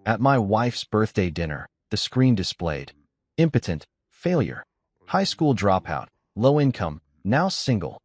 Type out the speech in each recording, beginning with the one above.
At my wife's birthday dinner, the screen displayed impotent, failure, high school dropout, low income, now single.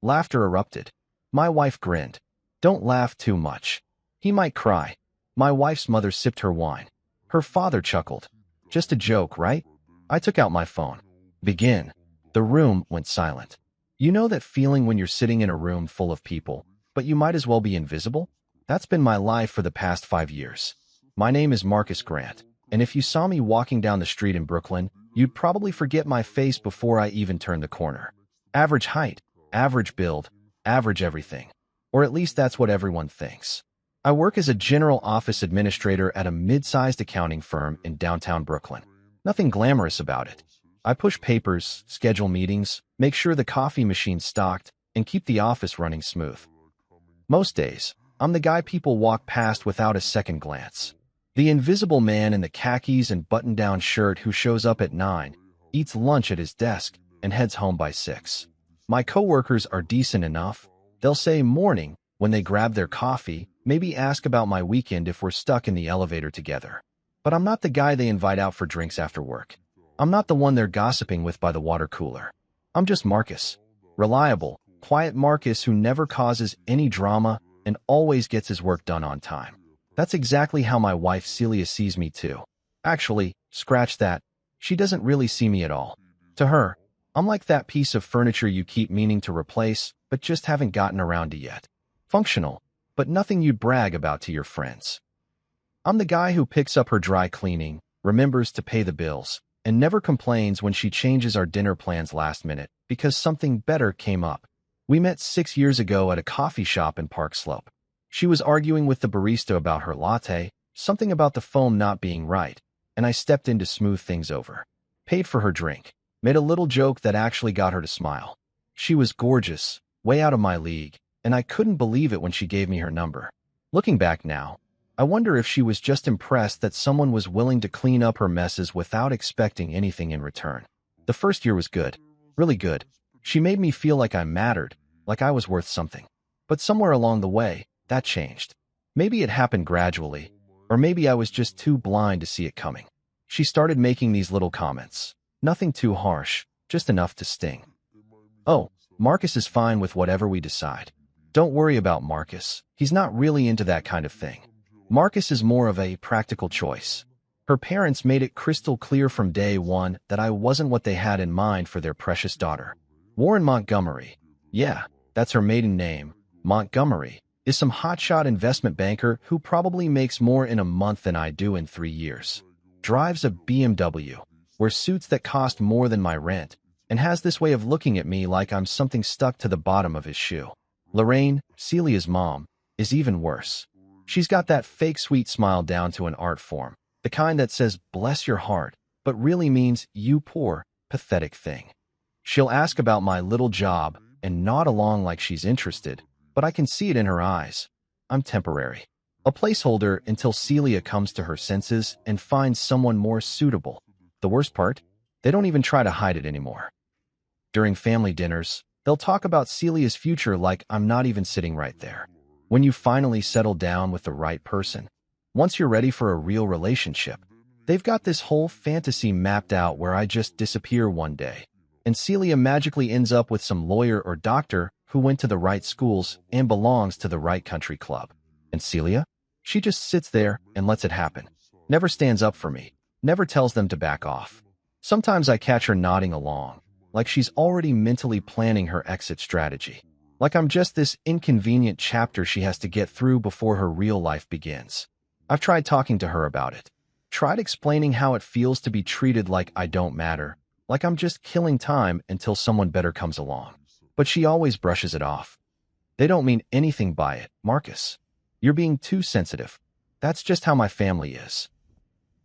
Laughter erupted. My wife grinned. Don't laugh too much. He might cry. My wife's mother sipped her wine. Her father chuckled. Just a joke, right? I took out my phone. Begin. The room went silent. You know that feeling when you're sitting in a room full of people, but you might as well be invisible? That's been my life for the past 5 years. My name is Marcus Grant, and if you saw me walking down the street in Brooklyn, you'd probably forget my face before I even turned the corner. Average height, average build, average everything. Or at least that's what everyone thinks. I work as a general office administrator at a mid-sized accounting firm in downtown Brooklyn. Nothing glamorous about it. I push papers, schedule meetings, make sure the coffee machine's stocked, and keep the office running smooth. Most days, I'm the guy people walk past without a second glance. The invisible man in the khakis and button-down shirt who shows up at 9, eats lunch at his desk, and heads home by 6. My coworkers are decent enough. They'll say morning when they grab their coffee, maybe ask about my weekend if we're stuck in the elevator together. But I'm not the guy they invite out for drinks after work. I'm not the one they're gossiping with by the water cooler. I'm just Marcus. Reliable, quiet Marcus who never causes any drama and always gets his work done on time. That's exactly how my wife Celia sees me too. Actually, scratch that. She doesn't really see me at all. To her, I'm like that piece of furniture you keep meaning to replace, but just haven't gotten around to yet. Functional, but nothing you'd brag about to your friends. I'm the guy who picks up her dry cleaning, remembers to pay the bills, and never complains when she changes our dinner plans last minute because something better came up. We met 6 years ago at a coffee shop in Park Slope. She was arguing with the barista about her latte, something about the foam not being right, and I stepped in to smooth things over. Paid for her drink, made a little joke that actually got her to smile. She was gorgeous, way out of my league, and I couldn't believe it when she gave me her number. Looking back now, I wonder if she was just impressed that someone was willing to clean up her messes without expecting anything in return. The first year was good, really good. She made me feel like I mattered, like I was worth something. But somewhere along the way, that changed. Maybe it happened gradually, or maybe I was just too blind to see it coming. She started making these little comments. Nothing too harsh, just enough to sting. Oh, Marcus is fine with whatever we decide. Don't worry about Marcus. He's not really into that kind of thing. Marcus is more of a practical choice. Her parents made it crystal clear from day one that I wasn't what they had in mind for their precious daughter. Warren Montgomery. Yeah, that's her maiden name. Montgomery is some hotshot investment banker who probably makes more in a month than I do in 3 years. Drives a BMW, wears suits that cost more than my rent, and has this way of looking at me like I'm something stuck to the bottom of his shoe. Lorraine, Celia's mom, is even worse. She's got that fake sweet smile down to an art form, the kind that says, bless your heart, but really means, you poor, pathetic thing. She'll ask about my little job and nod along like she's interested, but I can see it in her eyes. I'm temporary. A placeholder until Celia comes to her senses and finds someone more suitable. The worst part? They don't even try to hide it anymore. During family dinners, they'll talk about Celia's future like I'm not even sitting right there. When you finally settle down with the right person, once you're ready for a real relationship, they've got this whole fantasy mapped out where I just disappear one day, and Celia magically ends up with some lawyer or doctor who went to the right schools and belongs to the right country club. And Celia? She just sits there and lets it happen. Never stands up for me. Never tells them to back off. Sometimes I catch her nodding along, like she's already mentally planning her exit strategy. Like I'm just this inconvenient chapter she has to get through before her real life begins. I've tried talking to her about it. Tried explaining how it feels to be treated like I don't matter, like I'm just killing time until someone better comes along. But she always brushes it off. They don't mean anything by it, Marcus. You're being too sensitive. That's just how my family is.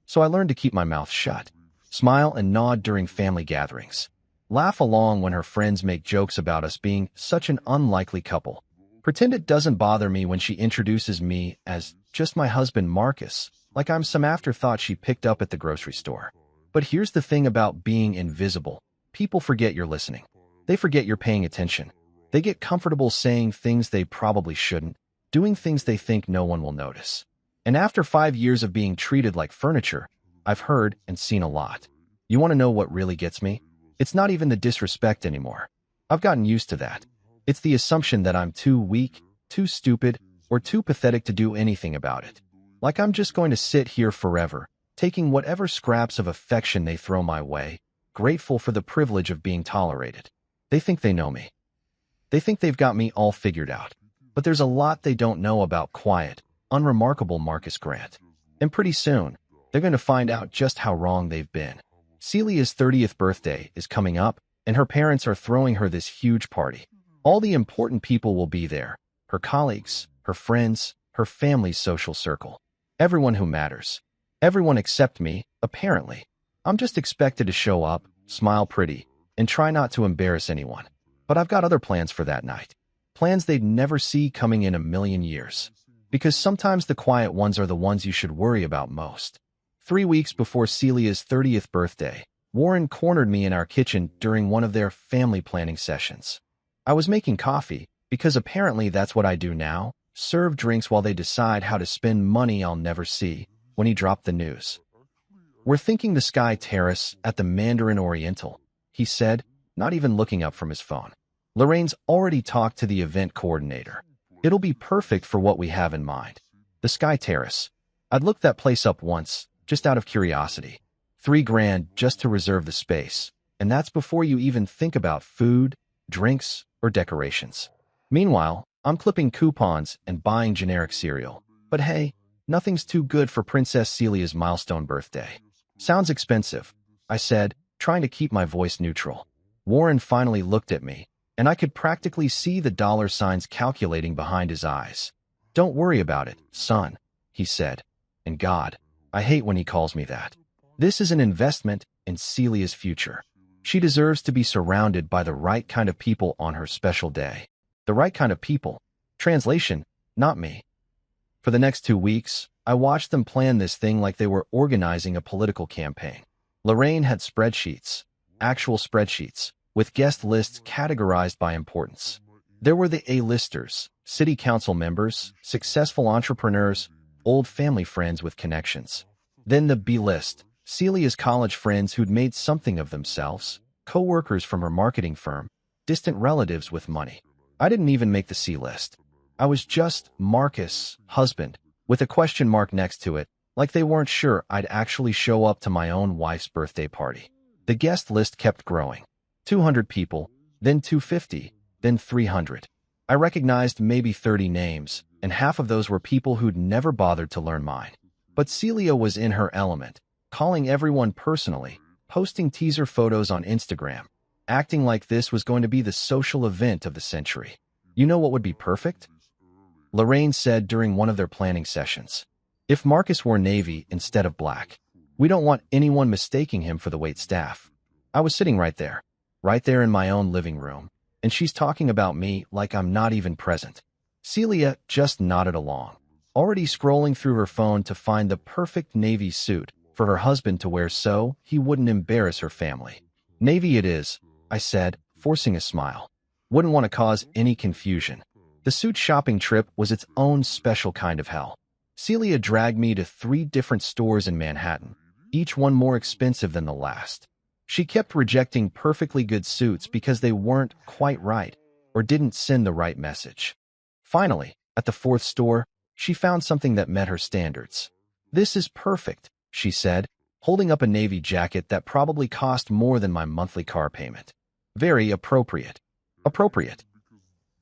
So I learned to keep my mouth shut, smile and nod during family gatherings. Laugh along when her friends make jokes about us being such an unlikely couple. Pretend it doesn't bother me when she introduces me as just my husband Marcus, like I'm some afterthought she picked up at the grocery store. But here's the thing about being invisible. People forget you're listening. They forget you're paying attention. They get comfortable saying things they probably shouldn't, doing things they think no one will notice. And after 5 years of being treated like furniture, I've heard and seen a lot. You want to know what really gets me? It's not even the disrespect anymore. I've gotten used to that. It's the assumption that I'm too weak, too stupid, or too pathetic to do anything about it. Like I'm just going to sit here forever, taking whatever scraps of affection they throw my way, grateful for the privilege of being tolerated. They think they know me. They think they've got me all figured out. But there's a lot they don't know about quiet, unremarkable Marcus Grant. And pretty soon, they're going to find out just how wrong they've been. Celia's 30th birthday is coming up, and her parents are throwing her this huge party. All the important people will be there. Her colleagues, her friends, her family's social circle. Everyone who matters. Everyone except me, apparently. I'm just expected to show up, smile pretty, and try not to embarrass anyone. But I've got other plans for that night. Plans they'd never see coming in a million years. Because sometimes the quiet ones are the ones you should worry about most. 3 weeks before Celia's 30th birthday, Warren cornered me in our kitchen during one of their family planning sessions. I was making coffee, because apparently that's what I do now, serve drinks while they decide how to spend money I'll never see, when he dropped the news. We're thinking the Sky Terrace at the Mandarin Oriental, he said, not even looking up from his phone. Lorraine's already talked to the event coordinator. It'll be perfect for what we have in mind. The Sky Terrace. I'd looked that place up once, just out of curiosity. $3,000 just to reserve the space, and that's before you even think about food, drinks, or decorations. Meanwhile, I'm clipping coupons and buying generic cereal. But hey, nothing's too good for Princess Celia's milestone birthday. Sounds expensive, I said, trying to keep my voice neutral. Warren finally looked at me, and I could practically see the dollar signs calculating behind his eyes. Don't worry about it, son, he said. And God, I hate when he calls me that. This is an investment in Celia's future. She deserves to be surrounded by the right kind of people on her special day. The right kind of people. Translation, not me. For the next 2 weeks, I watched them plan this thing like they were organizing a political campaign. Lorraine had spreadsheets, actual spreadsheets, with guest lists categorized by importance. There were the A-listers, city council members, successful entrepreneurs, old family friends with connections. Then the B-list, Celia's college friends who'd made something of themselves, co-workers from her marketing firm, distant relatives with money. I didn't even make the C-list. I was just Marcus, husband, with a question mark next to it, like they weren't sure I'd actually show up to my own wife's birthday party. The guest list kept growing. 200 people, then 250, then 300. I recognized maybe 30 names, and half of those were people who'd never bothered to learn mine. But Celia was in her element, calling everyone personally, posting teaser photos on Instagram, acting like this was going to be the social event of the century. You know what would be perfect? Lorraine said during one of their planning sessions. If Marcus wore navy instead of black. We don't want anyone mistaking him for the waitstaff. I was sitting right there in my own living room, and she's talking about me like I'm not even present. Celia just nodded along, already scrolling through her phone to find the perfect navy suit for her husband to wear so he wouldn't embarrass her family. Navy it is, I said, forcing a smile. Wouldn't want to cause any confusion. The suit shopping trip was its own special kind of hell. Celia dragged me to 3 different stores in Manhattan, each one more expensive than the last. She kept rejecting perfectly good suits because they weren't quite right or didn't send the right message. Finally, at the 4th store, she found something that met her standards. This is perfect, she said, holding up a navy jacket that probably cost more than my monthly car payment. Very appropriate. Appropriate.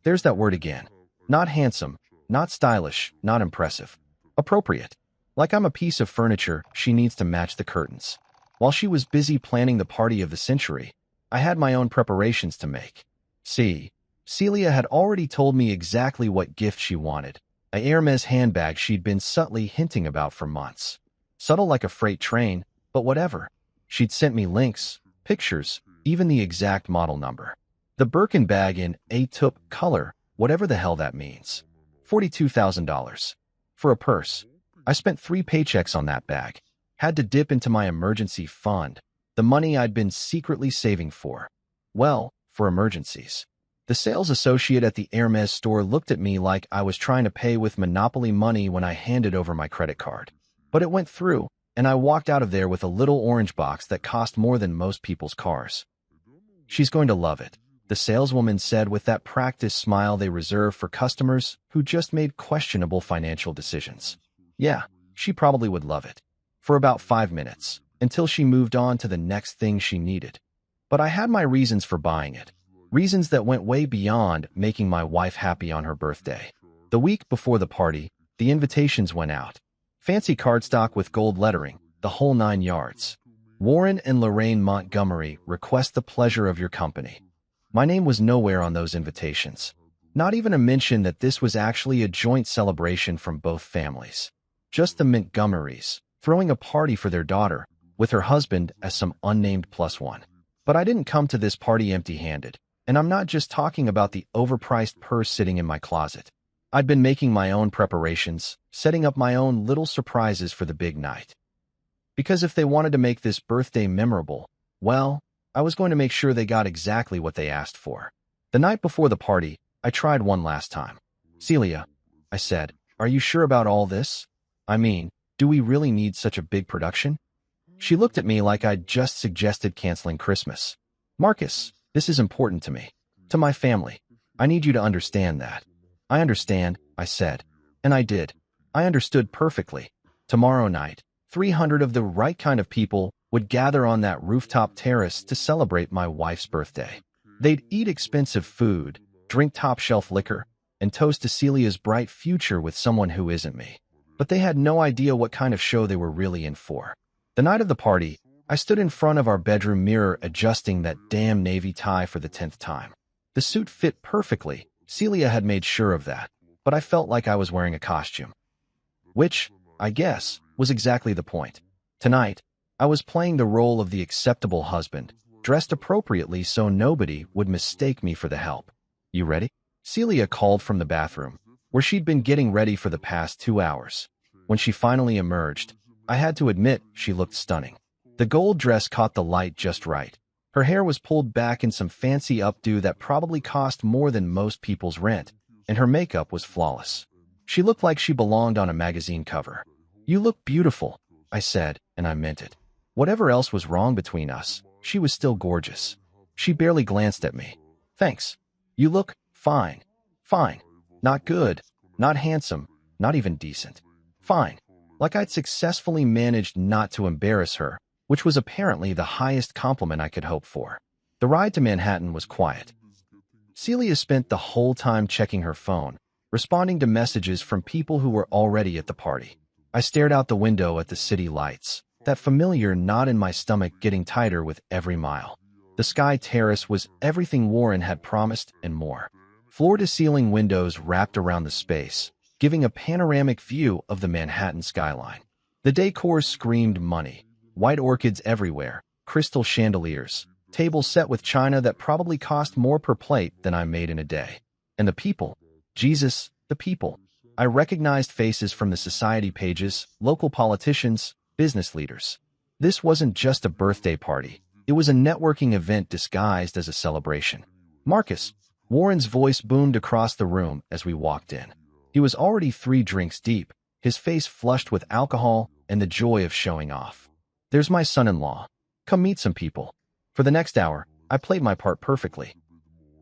There's that word again. Not handsome, not stylish, not impressive. Appropriate. Like I'm a piece of furniture she needs to match the curtains. While she was busy planning the party of the century, I had my own preparations to make. See, Celia had already told me exactly what gift she wanted, a Hermes handbag she'd been subtly hinting about for months. Subtle like a freight train, but whatever. She'd sent me links, pictures, even the exact model number. The Birkin bag in a taupe color, whatever the hell that means. $42,000. For a purse. I spent 3 paychecks on that bag. Had to dip into my emergency fund, the money I'd been secretly saving for. Well, for emergencies. The sales associate at the Hermes store looked at me like I was trying to pay with Monopoly money when I handed over my credit card. But it went through, and I walked out of there with a little orange box that cost more than most people's cars. She's going to love it, the saleswoman said with that practiced smile they reserve for customers who just made questionable financial decisions. Yeah, she probably would love it. For about 5 minutes, until she moved on to the next thing she needed. But I had my reasons for buying it. Reasons that went way beyond making my wife happy on her birthday. The week before the party, the invitations went out. Fancy cardstock with gold lettering, the whole 9 yards. Warren and Lorraine Montgomery request the pleasure of your company. My name was nowhere on those invitations. Not even a mention that this was actually a joint celebration from both families. Just the Montgomerys, throwing a party for their daughter, with her husband as some unnamed plus one. But I didn't come to this party empty-handed. And I'm not just talking about the overpriced purse sitting in my closet. I'd been making my own preparations, setting up my own little surprises for the big night. Because if they wanted to make this birthday memorable, well, I was going to make sure they got exactly what they asked for. The night before the party, I tried one last time. Celia, I said, are you sure about all this? I mean, do we really need such a big production? She looked at me like I'd just suggested canceling Christmas. Marcus, this is important to me, to my family. I need you to understand that. I understand, I said. And I did. I understood perfectly. Tomorrow night, 300 of the right kind of people would gather on that rooftop terrace to celebrate my wife's birthday. They'd eat expensive food, drink top-shelf liquor, and toast to Celia's bright future with someone who isn't me. But they had no idea what kind of show they were really in for. The night of the party, I stood in front of our bedroom mirror adjusting that damn navy tie for the 10th time. The suit fit perfectly. Celia had made sure of that, but I felt like I was wearing a costume. Which, I guess, was exactly the point. Tonight, I was playing the role of the acceptable husband, dressed appropriately so nobody would mistake me for the help. You ready? Celia called from the bathroom, where she'd been getting ready for the past 2 hours. When she finally emerged, I had to admit she looked stunning. The gold dress caught the light just right. Her hair was pulled back in some fancy updo that probably cost more than most people's rent, and her makeup was flawless. She looked like she belonged on a magazine cover. You look beautiful, I said, and I meant it. Whatever else was wrong between us, she was still gorgeous. She barely glanced at me. Thanks. You look fine. Fine. Not good. Not handsome. Not even decent. Fine. Like I'd successfully managed not to embarrass her, which was apparently the highest compliment I could hope for. The ride to Manhattan was quiet. Celia spent the whole time checking her phone, responding to messages from people who were already at the party. I stared out the window at the city lights, that familiar knot in my stomach getting tighter with every mile. The Sky Terrace was everything Warren had promised and more. Floor-to-ceiling windows wrapped around the space, giving a panoramic view of the Manhattan skyline. The decor screamed money. White orchids everywhere, crystal chandeliers, tables set with china that probably cost more per plate than I made in a day. And the people. Jesus, the people. I recognized faces from the society pages, local politicians, business leaders. This wasn't just a birthday party. It was a networking event disguised as a celebration. Marcus, Warren's voice boomed across the room as we walked in. He was already 3 drinks deep, his face flushed with alcohol and the joy of showing off. There's my son-in-law. Come meet some people. For the next hour, I played my part perfectly.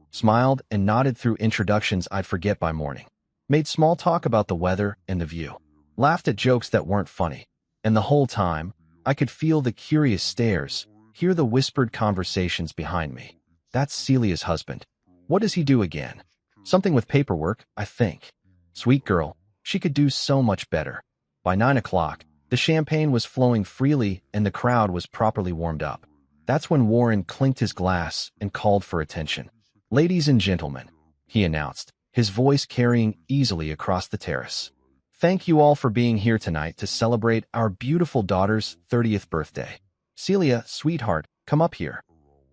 Smiled and nodded through introductions I'd forget by morning. Made small talk about the weather and the view. Laughed at jokes that weren't funny. And the whole time, I could feel the curious stares, hear the whispered conversations behind me. That's Celia's husband. What does he do again? Something with paperwork, I think. Sweet girl, she could do so much better. By 9 o'clock, the champagne was flowing freely and the crowd was properly warmed up. That's when Warren clinked his glass and called for attention. Ladies and gentlemen, he announced, his voice carrying easily across the terrace. Thank you all for being here tonight to celebrate our beautiful daughter's 30th birthday. Celia, sweetheart, come up here.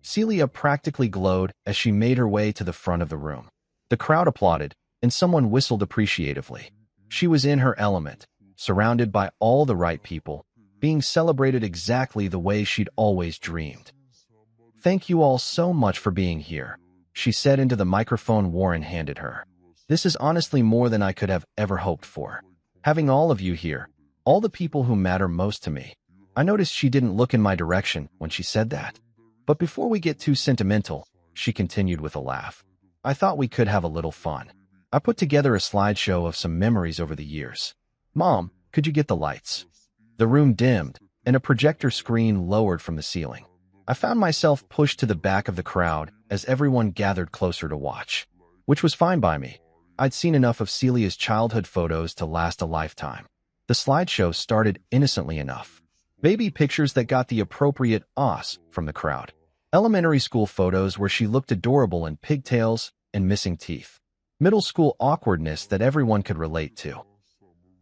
Celia practically glowed as she made her way to the front of the room. The crowd applauded, and someone whistled appreciatively. She was in her element, surrounded by all the right people, being celebrated exactly the way she'd always dreamed. Thank you all so much for being here. she said into the microphone Warren handed her. This is honestly more than I could have ever hoped for. Having all of you here, all the people who matter most to me. I noticed she didn't look in my direction when she said that. But before we get too sentimental, she continued with a laugh, I thought we could have a little fun. I put together a slideshow of some memories over the years. Mom, could you get the lights? The room dimmed, and a projector screen lowered from the ceiling. I found myself pushed to the back of the crowd as everyone gathered closer to watch, which was fine by me. I'd seen enough of Celia's childhood photos to last a lifetime. The slideshow started innocently enough. Baby pictures that got the appropriate ahs from the crowd. Elementary school photos where she looked adorable in pigtails and missing teeth. Middle school awkwardness that everyone could relate to.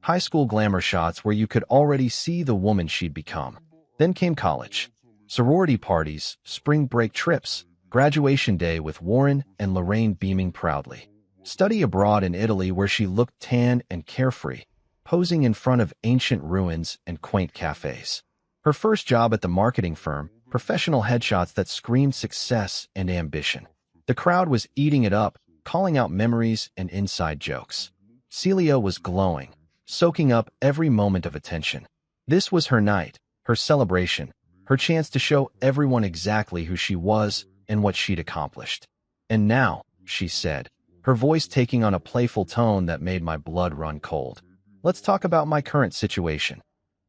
High school glamour shots where you could already see the woman she'd become. Then came college. Sorority parties, spring break trips, graduation day with Warren and Lorraine beaming proudly. Study abroad in Italy where she looked tan and carefree, posing in front of ancient ruins and quaint cafes. Her first job at the marketing firm, professional headshots that screamed success and ambition. The crowd was eating it up, calling out memories and inside jokes. Celia was glowing, soaking up every moment of attention. This was her night, her celebration, her chance to show everyone exactly who she was and what she'd accomplished. And now, she said, her voice taking on a playful tone that made my blood run cold. Let's talk about my current situation.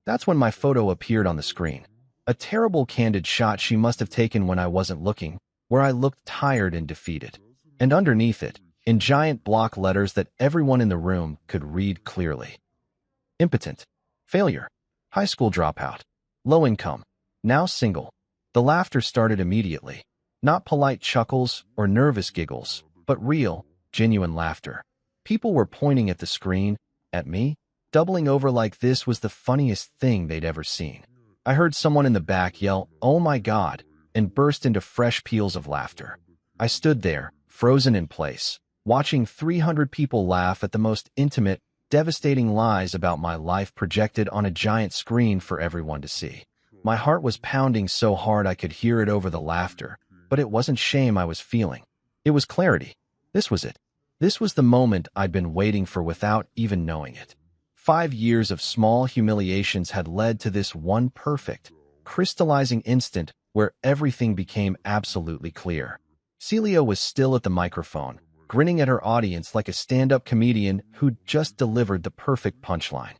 That's when my photo appeared on the screen. A terrible candid shot she must have taken when I wasn't looking, where I looked tired and defeated. And underneath it, in giant block letters that everyone in the room could read clearly. Impotent. Failure. High school dropout. Low income. Now single. The laughter started immediately. Not polite chuckles or nervous giggles, but real, genuine laughter. People were pointing at the screen, at me, doubling over like this was the funniest thing they'd ever seen. I heard someone in the back yell, "Oh my God," and burst into fresh peals of laughter. I stood there, frozen in place, watching 300 people laugh at the most intimate, devastating lies about my life projected on a giant screen for everyone to see. My heart was pounding so hard I could hear it over the laughter, but it wasn't shame I was feeling. It was clarity. This was it. This was the moment I'd been waiting for without even knowing it. 5 years of small humiliations had led to this one perfect, crystallizing instant where everything became absolutely clear. Celia was still at the microphone, grinning at her audience like a stand-up comedian who'd just delivered the perfect punchline.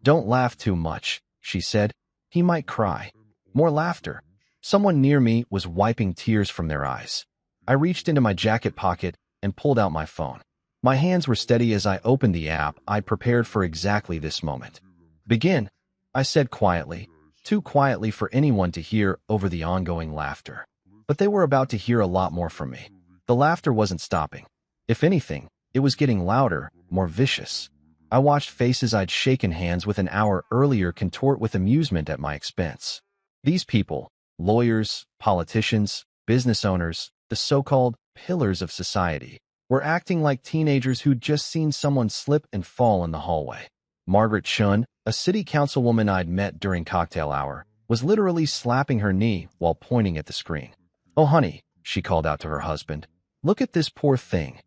Don't laugh too much, she said. He might cry. More laughter. Someone near me was wiping tears from their eyes. I reached into my jacket pocket and pulled out my phone. My hands were steady as I opened the app I'd prepared for exactly this moment. Begin, I said quietly, too quietly for anyone to hear over the ongoing laughter. But they were about to hear a lot more from me. The laughter wasn't stopping. If anything, it was getting louder, more vicious. I watched faces I'd shaken hands with an hour earlier contort with amusement at my expense. These people, lawyers, politicians, business owners, the so-called pillars of society, were acting like teenagers who'd just seen someone slip and fall in the hallway. Margaret Chun, a city councilwoman I'd met during cocktail hour, was literally slapping her knee while pointing at the screen. "Oh, honey," she called out to her husband, "look at this poor thing."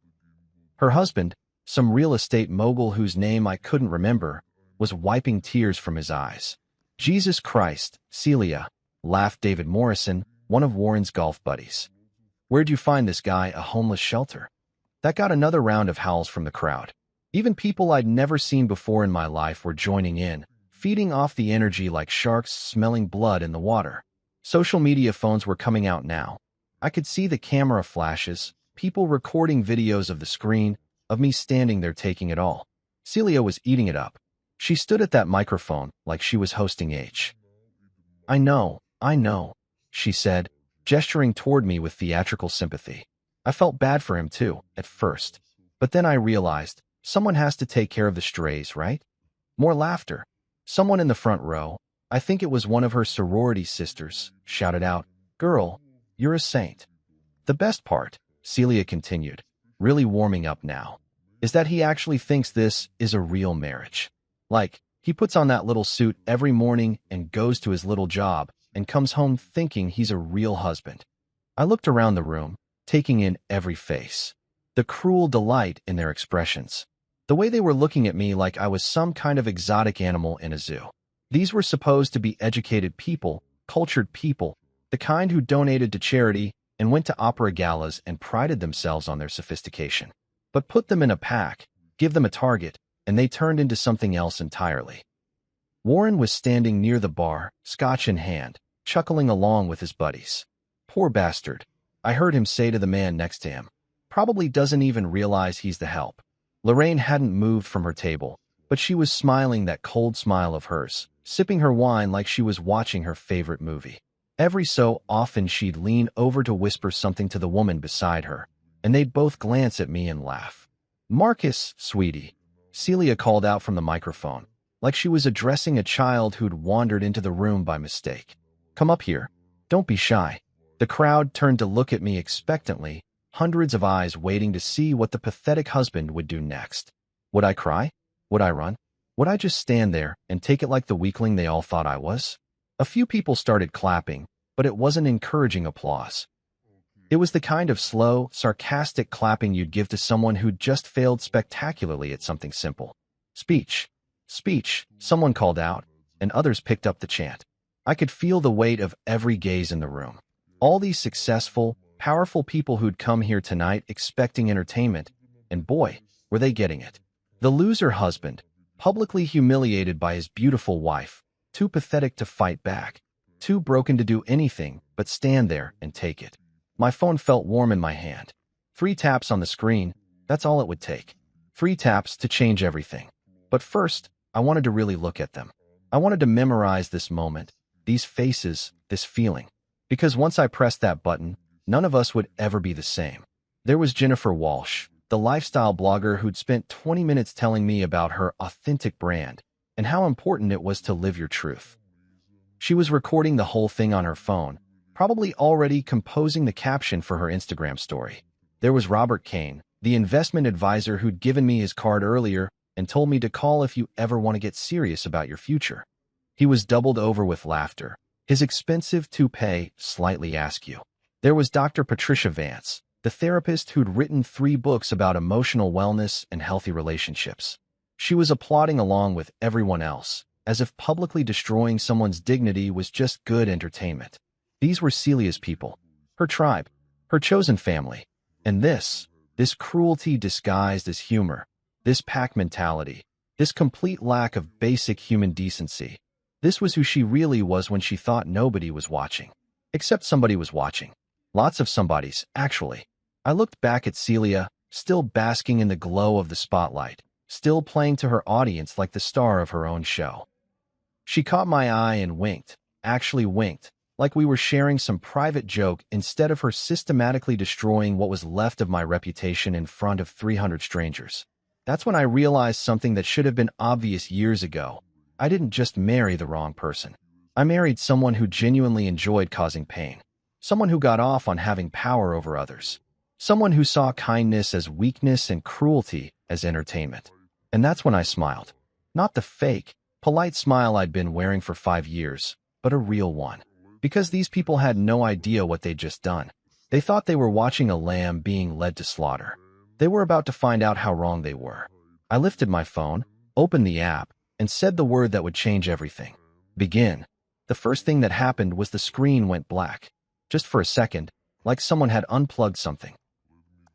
Her husband, some real estate mogul whose name I couldn't remember, was wiping tears from his eyes. "Jesus Christ, Celia," laughed David Morrison, one of Warren's golf buddies. "Where'd you find this guy, a homeless shelter?" That got another round of howls from the crowd. Even people I'd never seen before in my life were joining in, feeding off the energy like sharks smelling blood in the water. Social media phones were coming out now. I could see the camera flashes, people recording videos of the screen, of me standing there taking it all. Celia was eating it up. She stood at that microphone like she was hosting H. I know, she said, gesturing toward me with theatrical sympathy. I felt bad for him too, at first. But then I realized, someone has to take care of the strays, right? More laughter. Someone in the front row, I think it was one of her sorority sisters, shouted out, "Girl, you're a saint." The best part, Celia continued, really warming up now, is that he actually thinks this is a real marriage. Like, he puts on that little suit every morning and goes to his little job and comes home thinking he's a real husband. I looked around the room. taking in every face. The cruel delight in their expressions. The way they were looking at me like I was some kind of exotic animal in a zoo. These were supposed to be educated people, cultured people, the kind who donated to charity and went to opera galas and prided themselves on their sophistication. But put them in a pack, give them a target, and they turned into something else entirely. Warren was standing near the bar, scotch in hand, chuckling along with his buddies. Poor bastard, I heard him say to the man next to him. Probably doesn't even realize he's the help. Lorraine hadn't moved from her table, but she was smiling that cold smile of hers, sipping her wine like she was watching her favorite movie. Every so often she'd lean over to whisper something to the woman beside her, and they'd both glance at me and laugh. "Marcus, sweetie," Celia called out from the microphone, like she was addressing a child who'd wandered into the room by mistake. "Come up here. Don't be shy." The crowd turned to look at me expectantly, hundreds of eyes waiting to see what the pathetic husband would do next. Would I cry? Would I run? Would I just stand there and take it like the weakling they all thought I was? A few people started clapping, but it wasn't encouraging applause. It was the kind of slow, sarcastic clapping you'd give to someone who'd just failed spectacularly at something simple. "Speech. Speech," someone called out, and others picked up the chant. I could feel the weight of every gaze in the room. All these successful, powerful people who'd come here tonight expecting entertainment, and boy, were they getting it. The loser husband, publicly humiliated by his beautiful wife, too pathetic to fight back, too broken to do anything but stand there and take it. My phone felt warm in my hand. 3 taps on the screen, that's all it would take. 3 taps to change everything. But first, I wanted to really look at them. I wanted to memorize this moment, these faces, this feeling. Because once I pressed that button, none of us would ever be the same. There was Jennifer Walsh, the lifestyle blogger who'd spent 20 minutes telling me about her authentic brand and how important it was to live your truth. She was recording the whole thing on her phone, probably already composing the caption for her Instagram story. There was Robert Kane, the investment advisor who'd given me his card earlier and told me to call if you ever want to get serious about your future. He was doubled over with laughter, his expensive toupee slightly askew. There was Dr. Patricia Vance, the therapist who'd written 3 books about emotional wellness and healthy relationships. She was applauding along with everyone else, as if publicly destroying someone's dignity was just good entertainment. These were Celia's people, her tribe, her chosen family. And this cruelty disguised as humor, this pack mentality, this complete lack of basic human decency. This was who she really was when she thought nobody was watching. Except somebody was watching. Lots of somebodies, actually. I looked back at Celia, still basking in the glow of the spotlight, still playing to her audience like the star of her own show. She caught my eye and winked, actually winked, like we were sharing some private joke instead of her systematically destroying what was left of my reputation in front of 300 strangers. That's when I realized something that should have been obvious years ago. I didn't just marry the wrong person. I married someone who genuinely enjoyed causing pain. Someone who got off on having power over others. Someone who saw kindness as weakness and cruelty as entertainment. And that's when I smiled. Not the fake, polite smile I'd been wearing for 5 years, but a real one. Because these people had no idea what they'd just done. They thought they were watching a lamb being led to slaughter. They were about to find out how wrong they were. I lifted my phone, opened the app, and said the word that would change everything. Begin. The first thing that happened was the screen went black. Just for a second, like someone had unplugged something.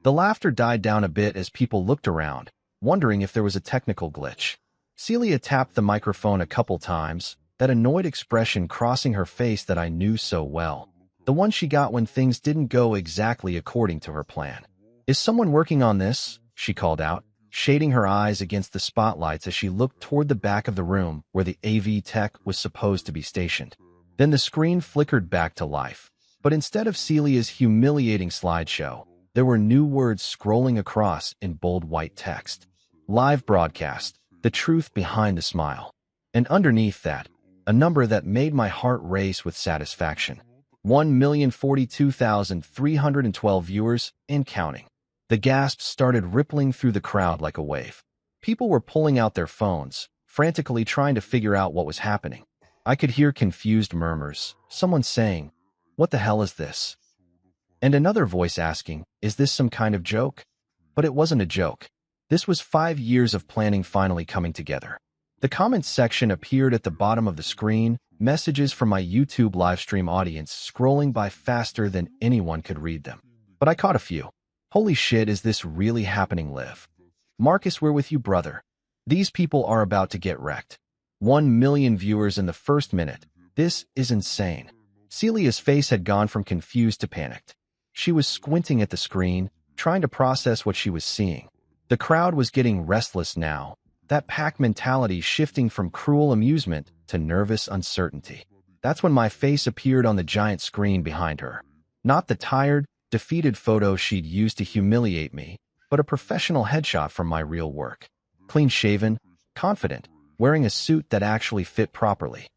The laughter died down a bit as people looked around, wondering if there was a technical glitch. Celia tapped the microphone a couple times, that annoyed expression crossing her face that I knew so well. The one she got when things didn't go exactly according to her plan. "Is someone working on this?" she called out, shading her eyes against the spotlights as she looked toward the back of the room where the AV tech was supposed to be stationed. Then the screen flickered back to life. But instead of Celia's humiliating slideshow, there were new words scrolling across in bold white text. Live broadcast, the truth behind the smile. And underneath that, a number that made my heart race with satisfaction. 1,042,312 viewers and counting. The gasps started rippling through the crowd like a wave. People were pulling out their phones, frantically trying to figure out what was happening. I could hear confused murmurs, someone saying, "What the hell is this?" And another voice asking, is this some kind of joke? But it wasn't a joke. This was 5 years of planning finally coming together. The comments section appeared at the bottom of the screen, messages from my YouTube livestream audience scrolling by faster than anyone could read them. But I caught a few. Holy shit, is this really happening, Liv? Marcus, we're with you, brother. These people are about to get wrecked. 1 million viewers in the first minute. This is insane. Celia's face had gone from confused to panicked. She was squinting at the screen, trying to process what she was seeing. The crowd was getting restless now, that pack mentality shifting from cruel amusement to nervous uncertainty. That's when my face appeared on the giant screen behind her. Not the tired, defeated photo she'd used to humiliate me, but a professional headshot from my real work. Clean-shaven, confident, wearing a suit that actually fit properly.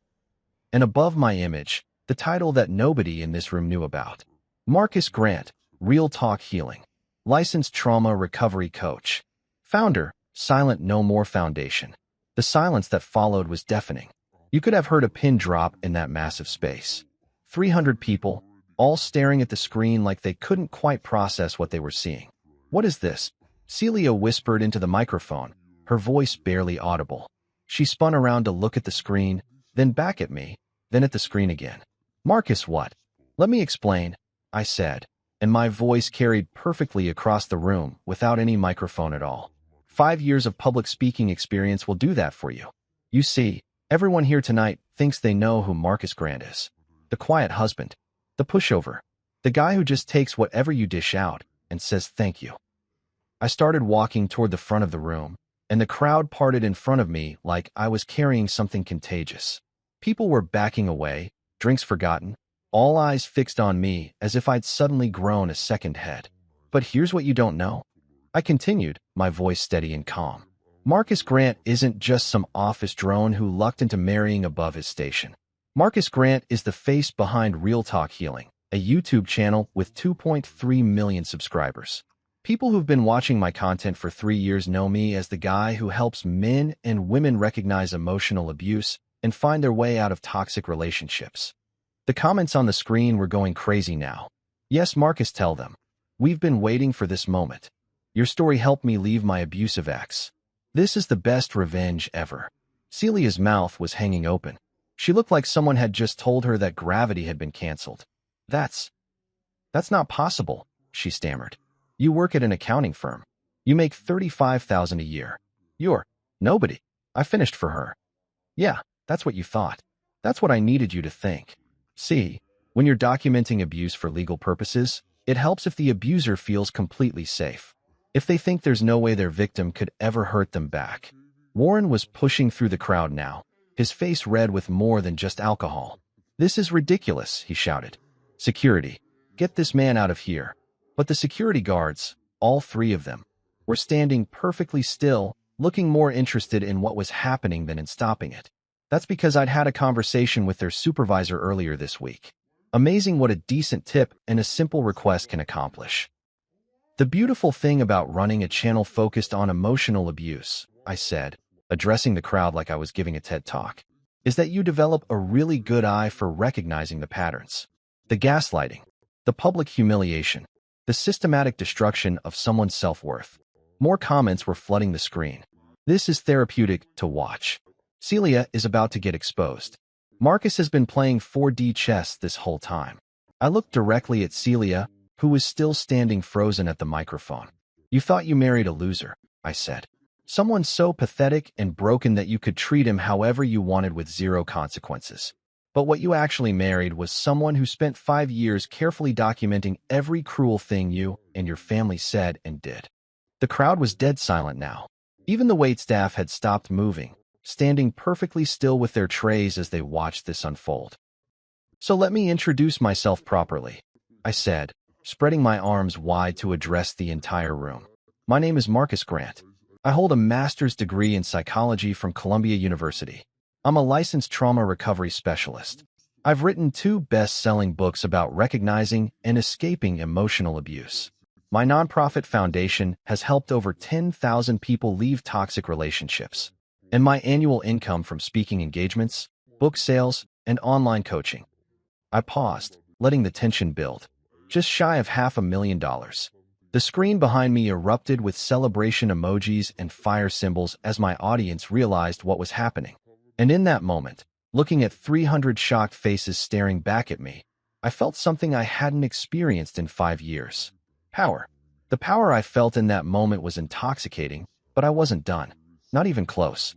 And above my image, the title that nobody in this room knew about. Marcus Grant, Real Talk Healing. Licensed Trauma Recovery Coach. Founder, Silent No More Foundation. The silence that followed was deafening. You could have heard a pin drop in that massive space. 300 people, all staring at the screen like they couldn't quite process what they were seeing. What is this? Celia whispered into the microphone, her voice barely audible. She spun around to look at the screen, then back at me, then at the screen again. Marcus, what? Let me explain, I said, and my voice carried perfectly across the room without any microphone at all. 5 years of public speaking experience will do that for you. You see, everyone here tonight thinks they know who Marcus Grant is. The quiet husband, the pushover, the guy who just takes whatever you dish out and says thank you. I started walking toward the front of the room, and the crowd parted in front of me like I was carrying something contagious. People were backing away, drinks forgotten, all eyes fixed on me as if I'd suddenly grown a second head. But here's what you don't know. I continued, my voice steady and calm. Marcus Grant isn't just some office drone who lucked into marrying above his station. Marcus Grant is the face behind Real Talk Healing, a YouTube channel with 2.3 million subscribers. People who've been watching my content for 3 years know me as the guy who helps men and women recognize emotional abuse and find their way out of toxic relationships. The comments on the screen were going crazy now. Yes, Marcus, tell them. We've been waiting for this moment. Your story helped me leave my abusive ex. This is the best revenge ever. Celia's mouth was hanging open. She looked like someone had just told her that gravity had been canceled. That's not possible, she stammered. You work at an accounting firm. You make $35,000 a year. You're nobody. I finished for her. Yeah, that's what you thought. That's what I needed you to think. See, when you're documenting abuse for legal purposes, it helps if the abuser feels completely safe. If they think there's no way their victim could ever hurt them back. Warren was pushing through the crowd now, his face red with more than just alcohol. This is ridiculous, he shouted. Security, get this man out of here. But the security guards, all 3 of them, were standing perfectly still, looking more interested in what was happening than in stopping it. That's because I'd had a conversation with their supervisor earlier this week. Amazing what a decent tip and a simple request can accomplish. The beautiful thing about running a channel focused on emotional abuse, I said, addressing the crowd like I was giving a TED Talk, is that you develop a really good eye for recognizing the patterns. The gaslighting, the public humiliation, the systematic destruction of someone's self-worth. More comments were flooding the screen. This is therapeutic to watch. Celia is about to get exposed. Marcus has been playing 4D chess this whole time. I looked directly at Celia, who was still standing frozen at the microphone. You thought you married a loser, I said. Someone so pathetic and broken that you could treat him however you wanted with 0 consequences. But what you actually married was someone who spent 5 years carefully documenting every cruel thing you and your family said and did. The crowd was dead silent now. Even the waitstaff had stopped moving, standing perfectly still with their trays as they watched this unfold. So let me introduce myself properly, I said, spreading my arms wide to address the entire room. My name is Marcus Grant. I hold a master's degree in psychology from Columbia University. I'm a licensed trauma recovery specialist. I've written 2 best-selling books about recognizing and escaping emotional abuse. My nonprofit foundation has helped over 10,000 people leave toxic relationships. And my annual income from speaking engagements, book sales, and online coaching. I paused, letting the tension build. just shy of $500,000. The screen behind me erupted with celebration emojis and fire symbols as my audience realized what was happening. And in that moment, looking at 300 shocked faces staring back at me, I felt something I hadn't experienced in 5 years. Power. The power I felt in that moment was intoxicating, but I wasn't done. Not even close.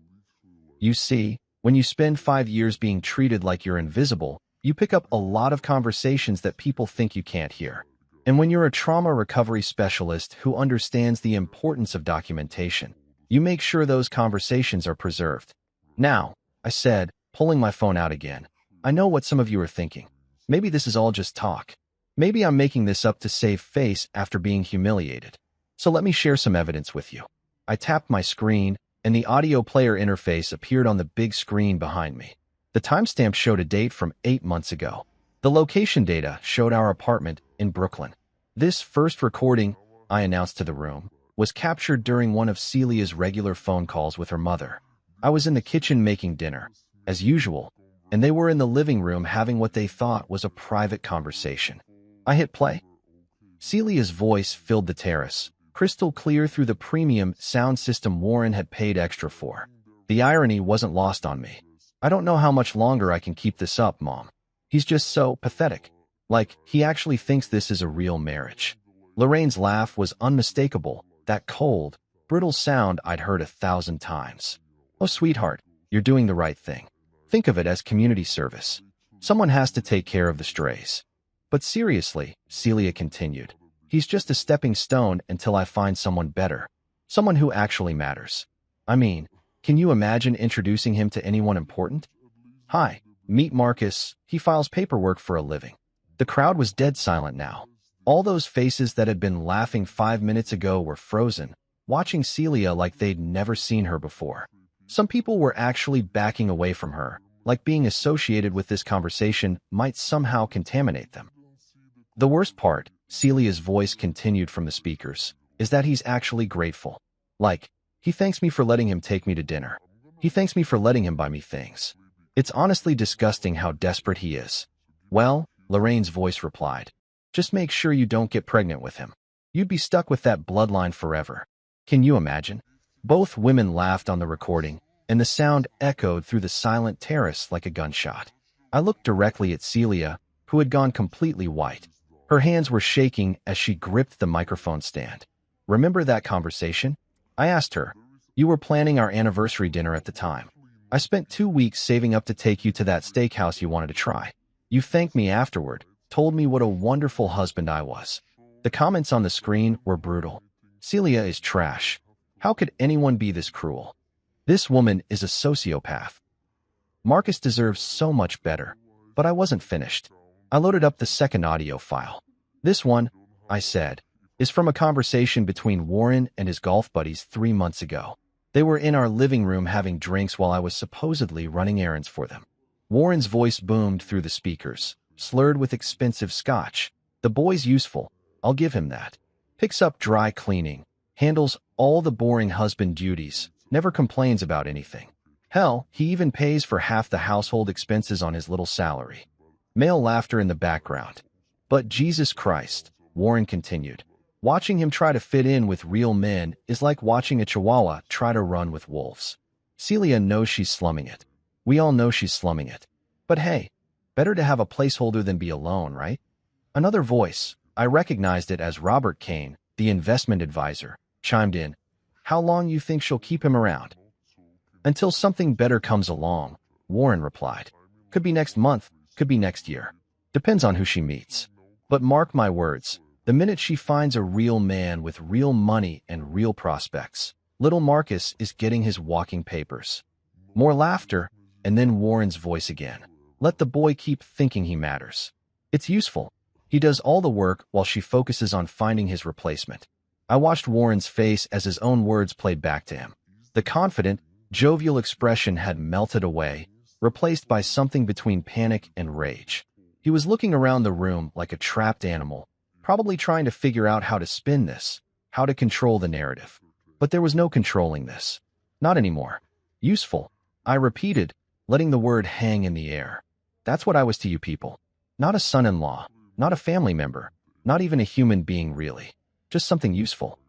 You see, when you spend 5 years being treated like you're invisible, you pick up a lot of conversations that people think you can't hear. And when you're a trauma recovery specialist who understands the importance of documentation, you make sure those conversations are preserved. Now, I said, pulling my phone out again, I know what some of you are thinking. Maybe this is all just talk. Maybe I'm making this up to save face after being humiliated. So let me share some evidence with you. I tapped my screen, and the audio player interface appeared on the big screen behind me. The timestamp showed a date from 8 months ago. The location data showed our apartment in Brooklyn. This first recording, I announced to the room, was captured during one of Celia's regular phone calls with her mother. I was in the kitchen making dinner, as usual, and they were in the living room having what they thought was a private conversation. I hit play. Celia's voice filled the terrace, crystal clear through the premium sound system Warren had paid extra for. The irony wasn't lost on me. I don't know how much longer I can keep this up, Mom. He's just so pathetic. Like, he actually thinks this is a real marriage. Lorraine's laugh was unmistakable, that cold, brittle sound I'd heard 1,000 times. Oh, sweetheart, you're doing the right thing. Think of it as community service. Someone has to take care of the strays. But seriously, Celia continued, he's just a stepping stone until I find someone better. Someone who actually matters. I mean, can you imagine introducing him to anyone important? Hi, meet Marcus. He files paperwork for a living. The crowd was dead silent now. All those faces that had been laughing 5 minutes ago were frozen, watching Celia like they'd never seen her before. Some people were actually backing away from her, like being associated with this conversation might somehow contaminate them. The worst part, Celia's voice continued from the speakers, is that he's actually grateful. Like, he thanks me for letting him take me to dinner. He thanks me for letting him buy me things. It's honestly disgusting how desperate he is. Well, Lorraine's voice replied, just make sure you don't get pregnant with him. You'd be stuck with that bloodline forever. Can you imagine? Both women laughed on the recording, and the sound echoed through the silent terrace like a gunshot. I looked directly at Celia, who had gone completely white. Her hands were shaking as she gripped the microphone stand. Remember that conversation? I asked her. You were planning our anniversary dinner at the time. I spent 2 weeks saving up to take you to that steakhouse you wanted to try. You thanked me afterward, told me what a wonderful husband I was. The comments on the screen were brutal. Celia is trash. How could anyone be this cruel? This woman is a sociopath. Marcus deserves so much better. But I wasn't finished. I loaded up the second audio file. This one, I said, is from a conversation between Warren and his golf buddies 3 months ago. They were in our living room having drinks while I was supposedly running errands for them. Warren's voice boomed through the speakers, slurred with expensive scotch. The boy's useful, I'll give him that. Picks up dry cleaning, handles all the boring husband duties, never complains about anything. Hell, he even pays for half the household expenses on his little salary. Male laughter in the background. But Jesus Christ, Warren continued. Watching him try to fit in with real men is like watching a chihuahua try to run with wolves. Celia knows she's slumming it. We all know she's slumming it. But hey, better to have a placeholder than be alone, right? Another voice, I recognized it as Robert Kane, the investment advisor, chimed in. How long you think she'll keep him around? Until something better comes along, Warren replied. Could be next month, could be next year. Depends on who she meets. But mark my words, the minute she finds a real man with real money and real prospects, little Marcus is getting his walking papers. More laughter, and then Warren's voice again. Let the boy keep thinking he matters. It's useful. He does all the work while she focuses on finding his replacement. I watched Warren's face as his own words played back to him. The confident, jovial expression had melted away, replaced by something between panic and rage. He was looking around the room like a trapped animal, probably trying to figure out how to spin this, how to control the narrative. But there was no controlling this. Not anymore. Useful, I repeated, letting the word hang in the air. That's what I was to you people. Not a son-in-law, not a family member, Not even a human being really. Just something useful.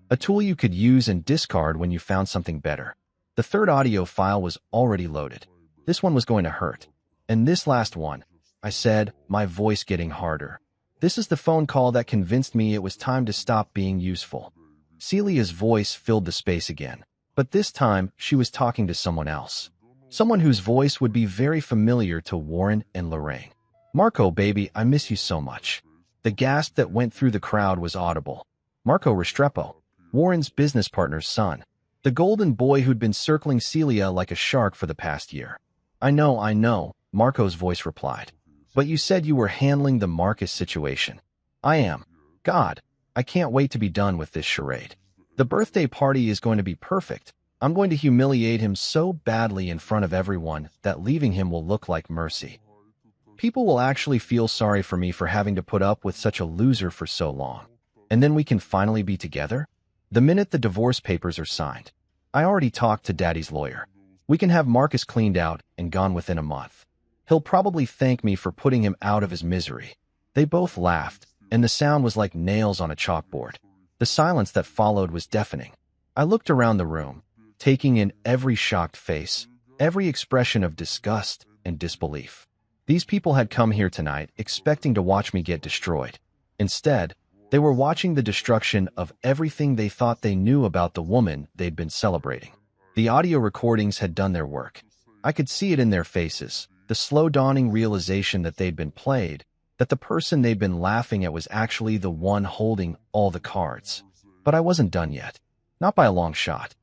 A tool you could use and discard when you found something better. The third audio file was already loaded. This one was going to hurt. And this last one, I said, my voice getting harder. This is the phone call that convinced me it was time to stop being useful. Celia's voice filled the space again. But this time, she was talking to someone else. Someone whose voice would be very familiar to Warren and Lorraine. Marco, baby, I miss you so much. The gasp that went through the crowd was audible. Marco Restrepo, Warren's business partner's son. The golden boy who'd been circling Celia like a shark for the past year. I know, Marco's voice replied. But you said you were handling the Marcus situation. I am. God, I can't wait to be done with this charade. The birthday party is going to be perfect. I'm going to humiliate him so badly in front of everyone that leaving him will look like mercy. People will actually feel sorry for me for having to put up with such a loser for so long. And then we can finally be together? The minute the divorce papers are signed. I already talked to Daddy's lawyer. We can have Marcus cleaned out and gone within a month. He'll probably thank me for putting him out of his misery. They both laughed, and the sound was like nails on a chalkboard. The silence that followed was deafening. I looked around the room, taking in every shocked face, every expression of disgust and disbelief. These people had come here tonight expecting to watch me get destroyed. Instead, they were watching the destruction of everything they thought they knew about the woman they'd been celebrating. The audio recordings had done their work. I could see it in their faces, the slow dawning realization that they'd been played, that the person they'd been laughing at was actually the one holding all the cards. But I wasn't done yet. Not by a long shot.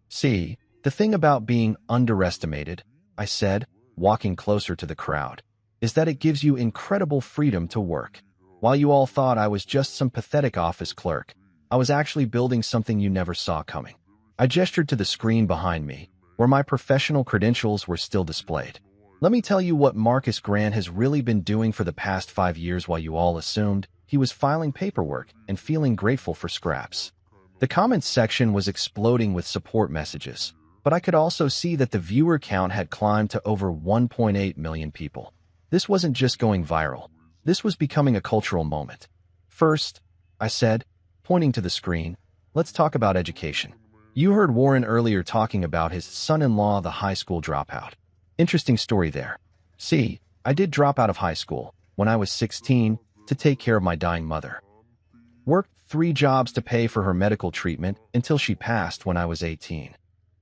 See, the thing about being underestimated, I said, walking closer to the crowd, is that it gives you incredible freedom to work. While you all thought I was just some pathetic office clerk, I was actually building something you never saw coming. I gestured to the screen behind me, where my professional credentials were still displayed. Let me tell you what Marcus Grant has really been doing for the past 5 years while you all assumed he was filing paperwork and feeling grateful for scraps. The comments section was exploding with support messages, but I could also see that the viewer count had climbed to over 1.8 million people. This wasn't just going viral. This was becoming a cultural moment. First, I said, pointing to the screen, let's talk about education. You heard Warren earlier talking about his son-in-law, the high school dropout. Interesting story there. See, I did drop out of high school when I was 16 to take care of my dying mother. Worked 3 jobs to pay for her medical treatment until she passed when I was 18.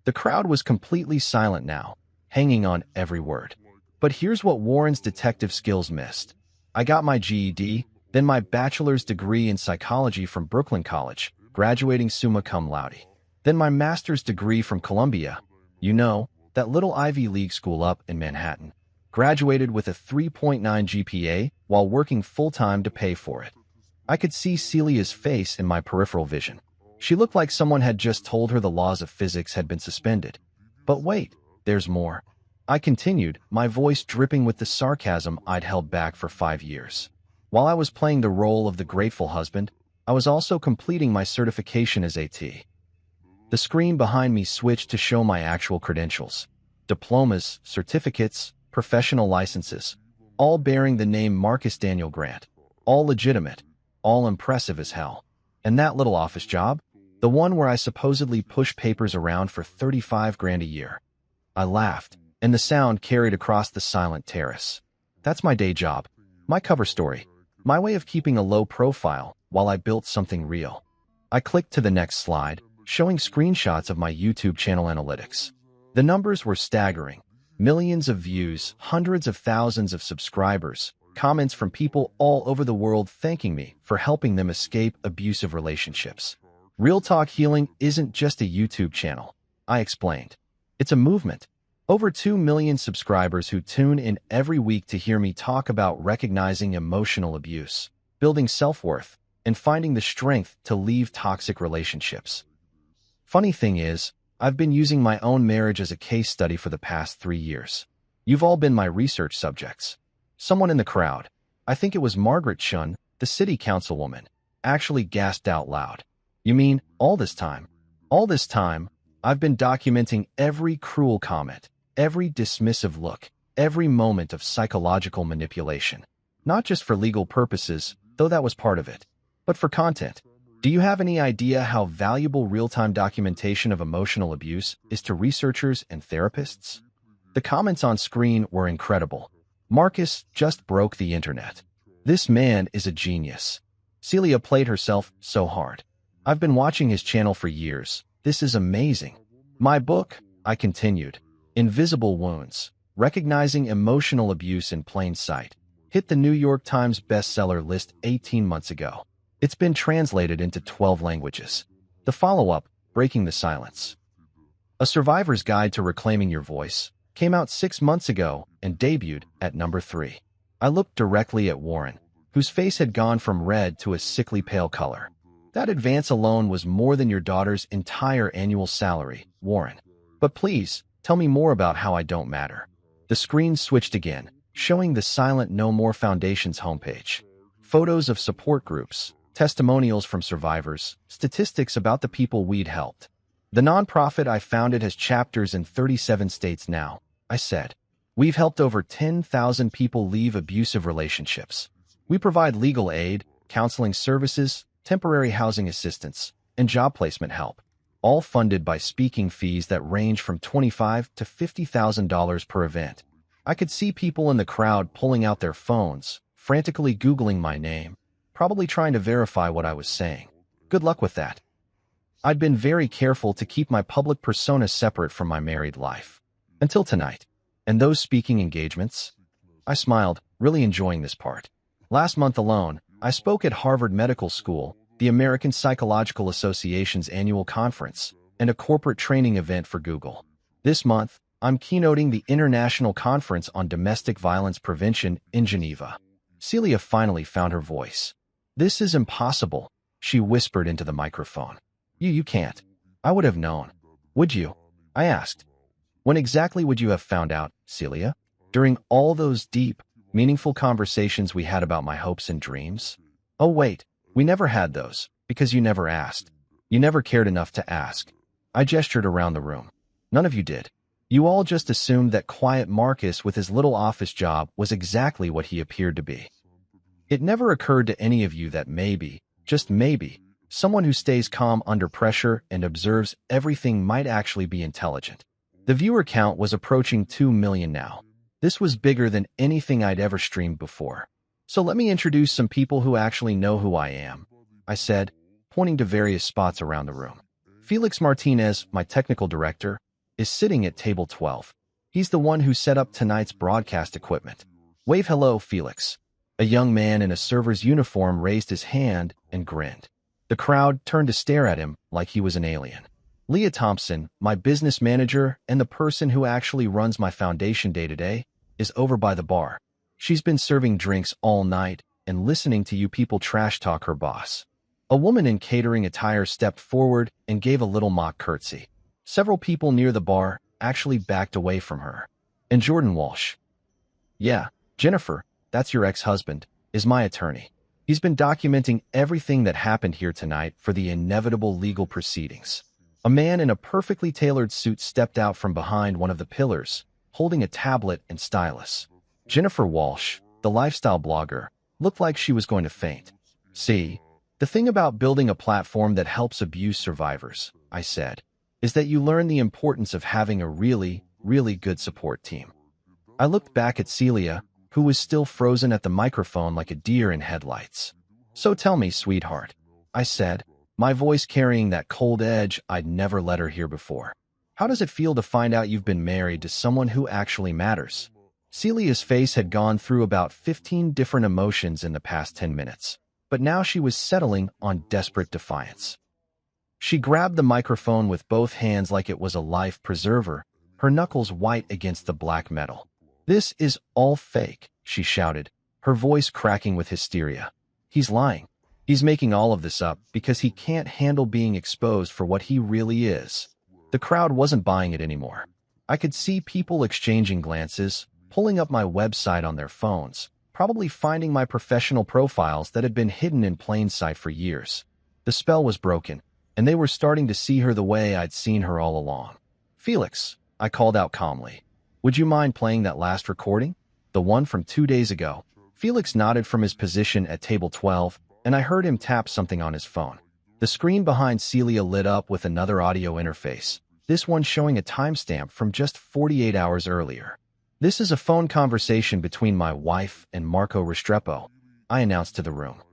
The crowd was completely silent now, hanging on every word. But here's what Warren's detective skills missed. I got my GED, then my bachelor's degree in psychology from Brooklyn College, graduating summa cum laude. Then my master's degree from Columbia, you know, that little Ivy League school up in Manhattan. Graduated with a 3.9 GPA while working full-time to pay for it. I could see Celia's face in my peripheral vision. She looked like someone had just told her the laws of physics had been suspended. But wait, there's more. I continued, my voice dripping with the sarcasm I'd held back for 5 years. While I was playing the role of the grateful husband, I was also completing my certification as AT. The screen behind me switched to show my actual credentials. Diplomas, certificates, professional licenses, all bearing the name Marcus Daniel Grant. All legitimate, all impressive as hell. And that little office job? The one where I supposedly push papers around for 35 grand a year. I laughed, and the sound carried across the silent terrace. That's my day job, my cover story, my way of keeping a low profile while I built something real. I clicked to the next slide, showing screenshots of my YouTube channel analytics. The numbers were staggering. Millions of views, hundreds of thousands of subscribers, comments from people all over the world thanking me for helping them escape abusive relationships. Real Talk Healing isn't just a YouTube channel, I explained. It's a movement. Over 2 million subscribers who tune in every week to hear me talk about recognizing emotional abuse, building self-worth, and finding the strength to leave toxic relationships. Funny thing is, I've been using my own marriage as a case study for the past 3 years. You've all been my research subjects. Someone in the crowd, I think it was Margaret Chun, the city councilwoman, actually gasped out loud. You mean, all this time? All this time, I've been documenting every cruel comment, every dismissive look, every moment of psychological manipulation. Not just for legal purposes, though that was part of it. But for content, do you have any idea how valuable real-time documentation of emotional abuse is to researchers and therapists? The comments on screen were incredible. Marcus just broke the internet. This man is a genius. Celia played herself so hard. I've been watching his channel for years. This is amazing. My book, I continued, Invisible Wounds, Recognizing Emotional Abuse in Plain Sight, hit the New York Times bestseller list 18 months ago. It's been translated into 12 languages. The follow-up, Breaking the Silence, A Survivor's Guide to Reclaiming Your Voice, came out 6 months ago and debuted at number 3. I looked directly at Warren, whose face had gone from red to a sickly pale color. That advance alone was more than your daughter's entire annual salary, Warren. But please, tell me more about how I don't matter. The screen switched again, showing the Silent No More Foundation's homepage. Photos of support groups, testimonials from survivors, statistics about the people we'd helped. The nonprofit I founded has chapters in 37 states now, I said. We've helped over 10,000 people leave abusive relationships. We provide legal aid, counseling services, temporary housing assistance, and job placement help, all funded by speaking fees that range from $25,000 to $50,000 per event. I could see people in the crowd pulling out their phones, frantically Googling my name, probably trying to verify what I was saying. Good luck with that. I'd been very careful to keep my public persona separate from my married life. Until tonight. And those speaking engagements? I smiled, really enjoying this part. Last month alone, I spoke at Harvard Medical School, the American Psychological Association's annual conference, and a corporate training event for Google. This month, I'm keynoting the International Conference on Domestic Violence Prevention in Geneva. Celia finally found her voice. This is impossible, she whispered into the microphone. You can't. I would have known. Would you? I asked. When exactly would you have found out, Celia? During all those deep, meaningful conversations we had about my hopes and dreams? Oh wait, we never had those, because you never asked. You never cared enough to ask. I gestured around the room. None of you did. You all just assumed that quiet Marcus with his little office job was exactly what he appeared to be. It never occurred to any of you that maybe, just maybe, someone who stays calm under pressure and observes everything might actually be intelligent. The viewer count was approaching 2 million now. This was bigger than anything I'd ever streamed before. So let me introduce some people who actually know who I am, I said, pointing to various spots around the room. Felix Martinez, my technical director, is sitting at table 12. He's the one who set up tonight's broadcast equipment. Wave hello, Felix. A young man in a server's uniform raised his hand and grinned. The crowd turned to stare at him like he was an alien. Leah Thompson, my business manager and the person who actually runs my foundation day-to-day, is over by the bar. She's been serving drinks all night and listening to you people trash talk her boss. A woman in catering attire stepped forward and gave a little mock curtsy. Several people near the bar actually backed away from her. And Jordan Walsh. Yeah, Jennifer, that's your ex-husband, is my attorney. He's been documenting everything that happened here tonight for the inevitable legal proceedings. A man in a perfectly tailored suit stepped out from behind one of the pillars, holding a tablet and stylus. Jennifer Walsh, the lifestyle blogger, looked like she was going to faint. See, the thing about building a platform that helps abuse survivors, I said, is that you learn the importance of having a really, really good support team. I looked back at Celia, who was still frozen at the microphone like a deer in headlights. So tell me, sweetheart, I said, my voice carrying that cold edge I'd never let her hear before. How does it feel to find out you've been married to someone who actually matters? Celia's face had gone through about 15 different emotions in the past 10 minutes, but now she was settling on desperate defiance. She grabbed the microphone with both hands like it was a life preserver, her knuckles white against the black metal. This is all fake, she shouted, her voice cracking with hysteria. He's lying. He's making all of this up because he can't handle being exposed for what he really is. The crowd wasn't buying it anymore. I could see people exchanging glances, pulling up my website on their phones, probably finding my professional profiles that had been hidden in plain sight for years. The spell was broken, and they were starting to see her the way I'd seen her all along. Felix, I called out calmly, would you mind playing that last recording? The one from 2 days ago. Felix nodded from his position at table 12, and I heard him tap something on his phone. The screen behind Celia lit up with another audio interface, this one showing a timestamp from just 48 hours earlier. "This is a phone conversation between my wife and Marco Restrepo," I announced to the room.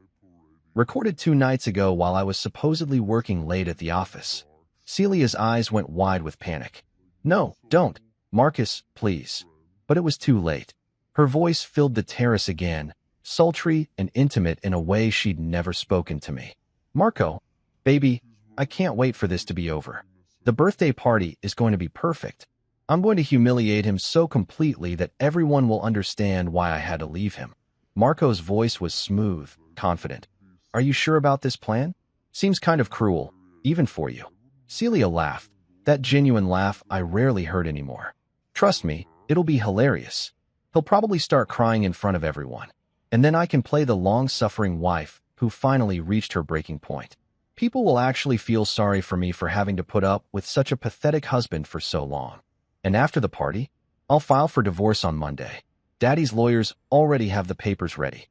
"Recorded 2 nights ago while I was supposedly working late at the office." Celia's eyes went wide with panic. "No, don't. Marcus, please." But it was too late. Her voice filled the terrace again, sultry and intimate in a way she'd never spoken to me. "Marco, baby, I can't wait for this to be over. The birthday party is going to be perfect. I'm going to humiliate him so completely that everyone will understand why I had to leave him." Marco's voice was smooth, confident. "Are you sure about this plan? Seems kind of cruel, even for you." Celia laughed, that genuine laugh I rarely heard anymore. "Trust me, it'll be hilarious. He'll probably start crying in front of everyone. And then I can play the long-suffering wife who finally reached her breaking point. People will actually feel sorry for me for having to put up with such a pathetic husband for so long. And after the party, I'll file for divorce on Monday. Daddy's lawyers already have the papers ready.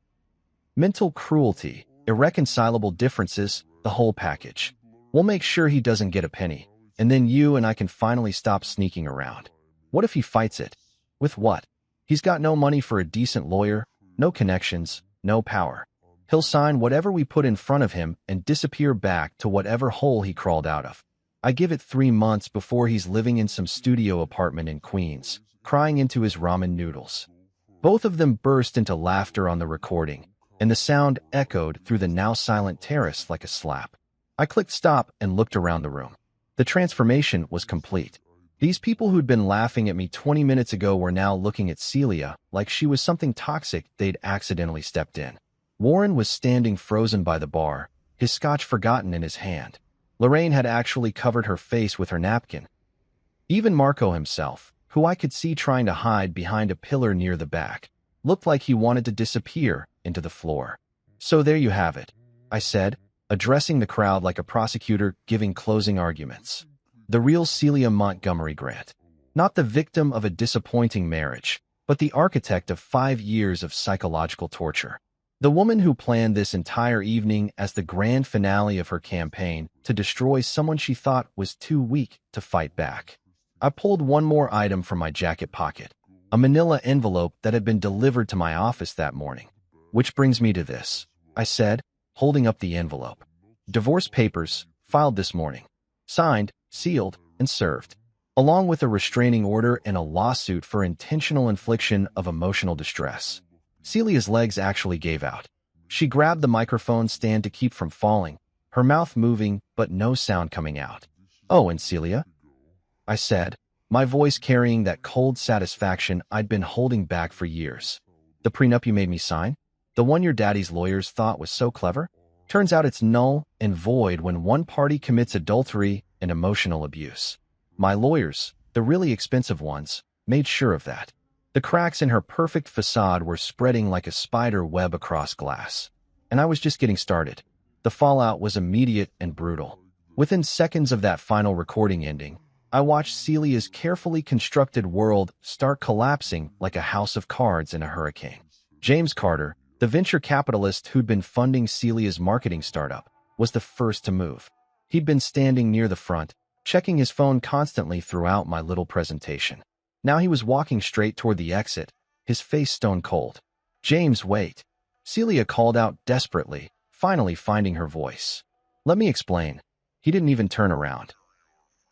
Mental cruelty, irreconcilable differences, the whole package. We'll make sure he doesn't get a penny, and then you and I can finally stop sneaking around. What if he fights it? With what? He's got no money for a decent lawyer, no connections, no power. He'll sign whatever we put in front of him and disappear back to whatever hole he crawled out of. I give it 3 months before he's living in some studio apartment in Queens, crying into his ramen noodles." Both of them burst into laughter on the recording, and the sound echoed through the now-silent terrace like a slap. I clicked stop and looked around the room. The transformation was complete. These people who'd been laughing at me 20 minutes ago were now looking at Celia like she was something toxic they'd accidentally stepped in. Warren was standing frozen by the bar, his scotch forgotten in his hand. Lorraine had actually covered her face with her napkin. Even Marco himself, who I could see trying to hide behind a pillar near the back, looked like he wanted to disappear into the floor. "So there you have it," I said, addressing the crowd like a prosecutor giving closing arguments. "The real Celia Montgomery Grant. Not the victim of a disappointing marriage, but the architect of 5 years of psychological torture. The woman who planned this entire evening as the grand finale of her campaign to destroy someone she thought was too weak to fight back." I pulled one more item from my jacket pocket, a manila envelope that had been delivered to my office that morning. "Which brings me to this," I said, holding up the envelope. "Divorce papers, filed this morning. Signed, sealed, and served, along with a restraining order and a lawsuit for intentional infliction of emotional distress." Celia's legs actually gave out. She grabbed the microphone stand to keep from falling, her mouth moving but no sound coming out. "Oh, and Celia?" I said, my voice carrying that cold satisfaction I'd been holding back for years. "The prenup you made me sign? The one your daddy's lawyers thought was so clever? Turns out it's null and void when one party commits adultery and emotional abuse. My lawyers, the really expensive ones, made sure of that." The cracks in her perfect facade were spreading like a spider web across glass. And I was just getting started. The fallout was immediate and brutal. Within seconds of that final recording ending, I watched Celia's carefully constructed world start collapsing like a house of cards in a hurricane. James Carter, the venture capitalist who'd been funding Celia's marketing startup, was the first to move. He'd been standing near the front, checking his phone constantly throughout my little presentation. Now he was walking straight toward the exit, his face stone cold. "James, wait." Celia called out desperately, finally finding her voice. "Let me explain." He didn't even turn around.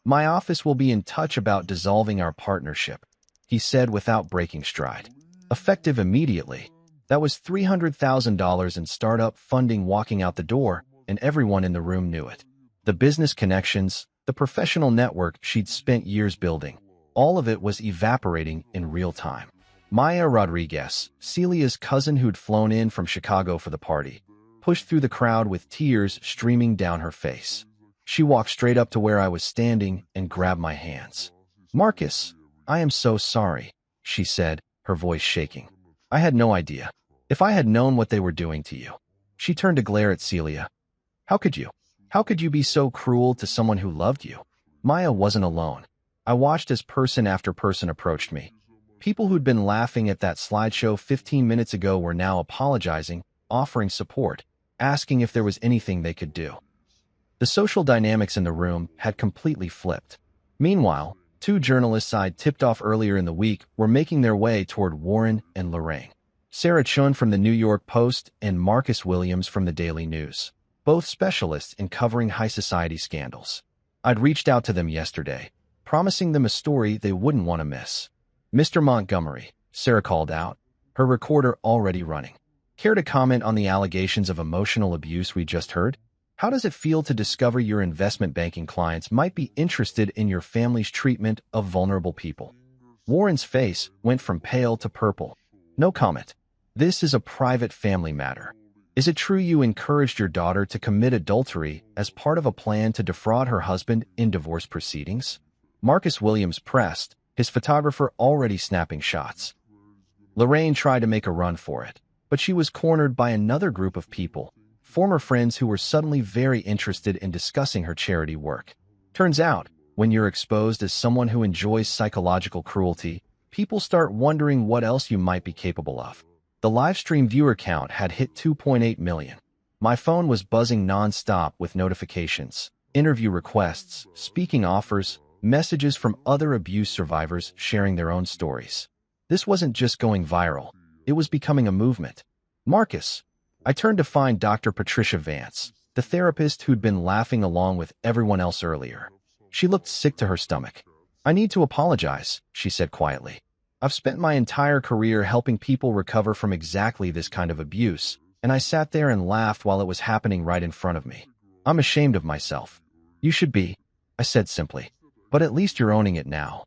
"My office will be in touch about dissolving our partnership," he said without breaking stride. "Effective immediately." That was $300,000 in startup funding walking out the door, and everyone in the room knew it. The business connections, the professional network she'd spent years building, all of it was evaporating in real time. Maya Rodriguez, Celia's cousin who'd flown in from Chicago for the party, pushed through the crowd with tears streaming down her face. She walked straight up to where I was standing and grabbed my hands. "Marcus, I am so sorry," she said, her voice shaking. "I had no idea. If I had known what they were doing to you." She turned to glare at Celia. "How could you? How could you be so cruel to someone who loved you?" Maya wasn't alone. I watched as person after person approached me. People who'd been laughing at that slideshow 15 minutes ago were now apologizing, offering support, asking if there was anything they could do. The social dynamics in the room had completely flipped. Meanwhile, two journalists I'd tipped off earlier in the week were making their way toward Warren and Lorraine. Sarah Chun from the New York Post and Marcus Williams from the Daily News, both specialists in covering high society scandals. I'd reached out to them yesterday, promising them a story they wouldn't want to miss. "Mr. Montgomery," Sarah called out, her recorder already running. "Care to comment on the allegations of emotional abuse we just heard? How does it feel to discover your investment banking clients might be interested in your family's treatment of vulnerable people?" Warren's face went from pale to purple. "No comment. This is a private family matter. Is it true you encouraged your daughter to commit adultery as part of a plan to defraud her husband in divorce proceedings?" Marcus Williams pressed, his photographer already snapping shots. Lorraine tried to make a run for it, but she was cornered by another group of people, former friends who were suddenly very interested in discussing her charity work. Turns out, when you're exposed as someone who enjoys psychological cruelty, people start wondering what else you might be capable of. The livestream viewer count had hit 2.8 million. My phone was buzzing non-stop with notifications, interview requests, speaking offers, messages from other abuse survivors sharing their own stories. This wasn't just going viral. It was becoming a movement. "Marcus," I turned to find Dr. Patricia Vance, the therapist who'd been laughing along with everyone else earlier. She looked sick to her stomach. "I need to apologize," she said quietly. "I've spent my entire career helping people recover from exactly this kind of abuse, and I sat there and laughed while it was happening right in front of me. I'm ashamed of myself." "You should be," I said simply. "But at least you're owning it now."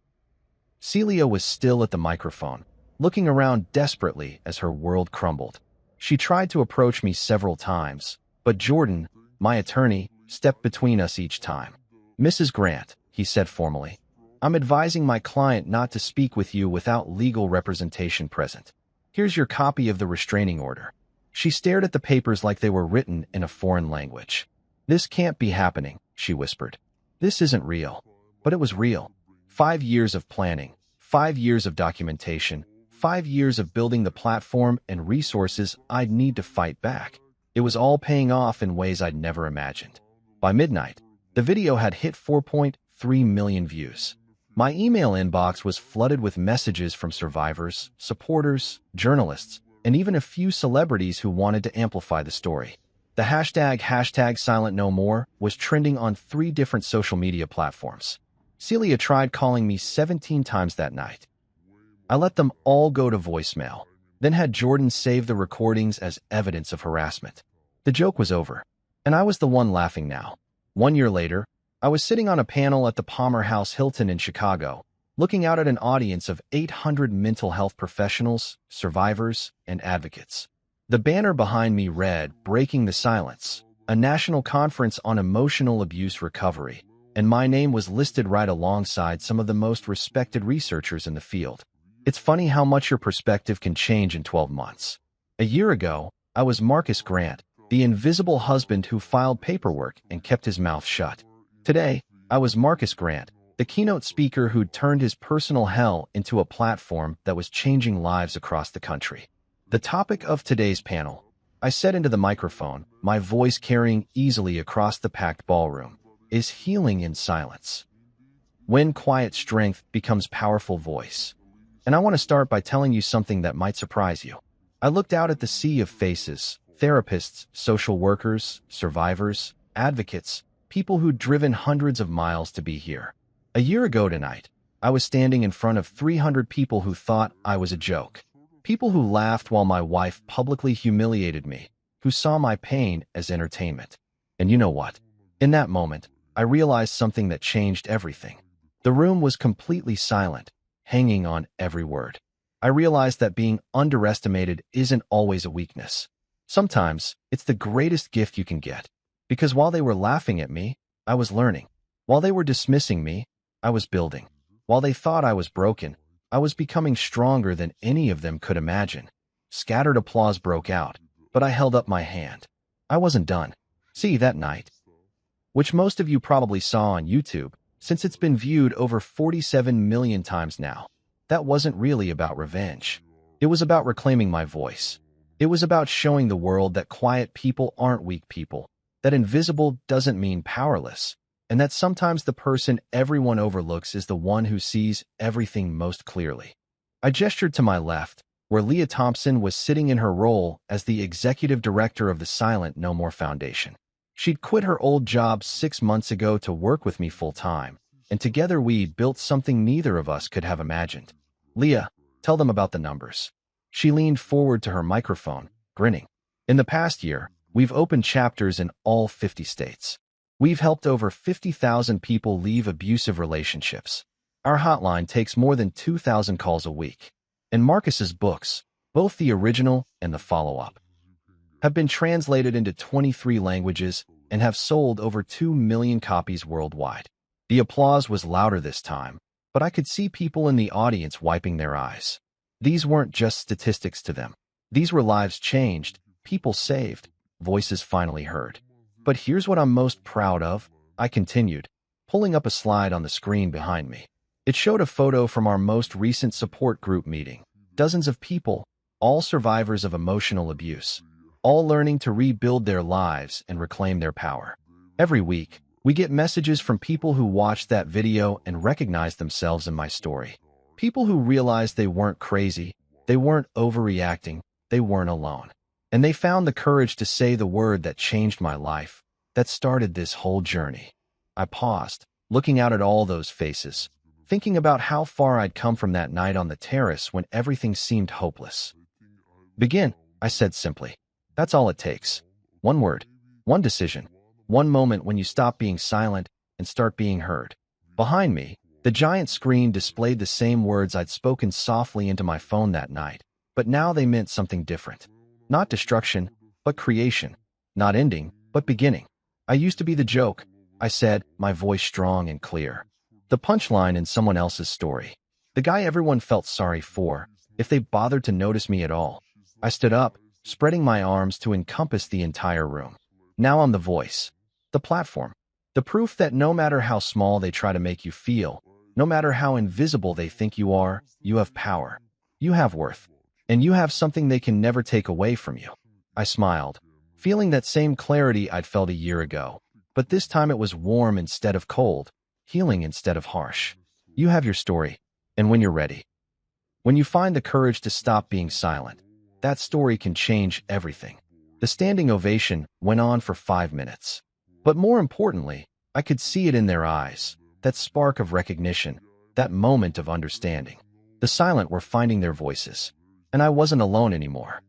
Celia was still at the microphone, looking around desperately as her world crumbled. She tried to approach me several times, but Jordan, my attorney, stepped between us each time. "Mrs. Grant," he said formally, "I'm advising my client not to speak with you without legal representation present. Here's your copy of the restraining order." She stared at the papers like they were written in a foreign language. "This can't be happening," she whispered. "This isn't real." But it was real. 5 years of planning, 5 years of documentation, 5 years of building the platform and resources I'd need to fight back. It was all paying off in ways I'd never imagined. By midnight, the video had hit 4.3 million views. My email inbox was flooded with messages from survivors, supporters, journalists, and even a few celebrities who wanted to amplify the story. The hashtag #SilentNoMore was trending on 3 different social media platforms. Celia tried calling me 17 times that night. I let them all go to voicemail, then had Jordan save the recordings as evidence of harassment. The joke was over, and I was the one laughing now. 1 year later, I was sitting on a panel at the Palmer House Hilton in Chicago, looking out at an audience of 800 mental health professionals, survivors, and advocates. The banner behind me read, "Breaking the Silence, a national conference on emotional abuse recovery," and my name was listed right alongside some of the most respected researchers in the field. It's funny how much your perspective can change in 12 months. A year ago, I was Marcus Grant, the invisible husband who filed paperwork and kept his mouth shut. Today, I was Marcus Grant, the keynote speaker who'd turned his personal hell into a platform that was changing lives across the country. The topic of today's panel, I said into the microphone, my voice carrying easily across the packed ballroom, is healing in silence. When quiet strength becomes powerful voice. And I want to start by telling you something that might surprise you. I looked out at the sea of faces, therapists, social workers, survivors, advocates, people who'd driven hundreds of miles to be here. A year ago tonight, I was standing in front of 300 people who thought I was a joke. People who laughed while my wife publicly humiliated me, who saw my pain as entertainment. And you know what? In that moment, I realized something that changed everything. The room was completely silent, hanging on every word. I realized that being underestimated isn't always a weakness. Sometimes, it's the greatest gift you can get. Because while they were laughing at me, I was learning. While they were dismissing me, I was building. While they thought I was broken, I was becoming stronger than any of them could imagine. Scattered applause broke out, but I held up my hand. I wasn't done. See, that night, which most of you probably saw on YouTube, since it's been viewed over 47 million times now. that wasn't really about revenge. It was about reclaiming my voice. It was about showing the world that quiet people aren't weak people, that invisible doesn't mean powerless, and that sometimes the person everyone overlooks is the one who sees everything most clearly. I gestured to my left, where Leah Thompson was sitting in her role as the executive director of the Silent No More Foundation. She'd quit her old job 6 months ago to work with me full-time, and together we built something neither of us could have imagined. Leah, tell them about the numbers. She leaned forward to her microphone, grinning. In the past year, we've opened chapters in all 50 states. We've helped over 50,000 people leave abusive relationships. Our hotline takes more than 2,000 calls a week. And Marcus's books, both the original and the follow-up, have been translated into 23 languages and have sold over 2 million copies worldwide. The applause was louder this time, but I could see people in the audience wiping their eyes. These weren't just statistics to them. These were lives changed, people saved, voices finally heard. But here's what I'm most proud of, I continued, pulling up a slide on the screen behind me. It showed a photo from our most recent support group meeting. Dozens of people, all survivors of emotional abuse, all learning to rebuild their lives and reclaim their power. Every week, we get messages from people who watched that video and recognized themselves in my story. People who realized they weren't crazy, they weren't overreacting, they weren't alone. And they found the courage to say the word that changed my life, that started this whole journey. I paused, looking out at all those faces, thinking about how far I'd come from that night on the terrace when everything seemed hopeless. Begin, I said simply. That's all it takes. One word, one decision, one moment when you stop being silent and start being heard. Behind me, the giant screen displayed the same words I'd spoken softly into my phone that night, but now they meant something different. Not destruction, but creation. Not ending, but beginning. I used to be the joke, I said, my voice strong and clear. The punchline in someone else's story. The guy everyone felt sorry for, if they bothered to notice me at all. I stood up, spreading my arms to encompass the entire room. Now I'm the voice, the platform, the proof that no matter how small they try to make you feel, no matter how invisible they think you are, you have power, you have worth, and you have something they can never take away from you. I smiled, feeling that same clarity I'd felt a year ago, but this time it was warm instead of cold, healing instead of harsh. You have your story, and when you're ready, when you find the courage to stop being silent, that story can change everything. The standing ovation went on for 5 minutes. But more importantly, I could see it in their eyes, that spark of recognition, that moment of understanding. The silent were finding their voices, and I wasn't alone anymore.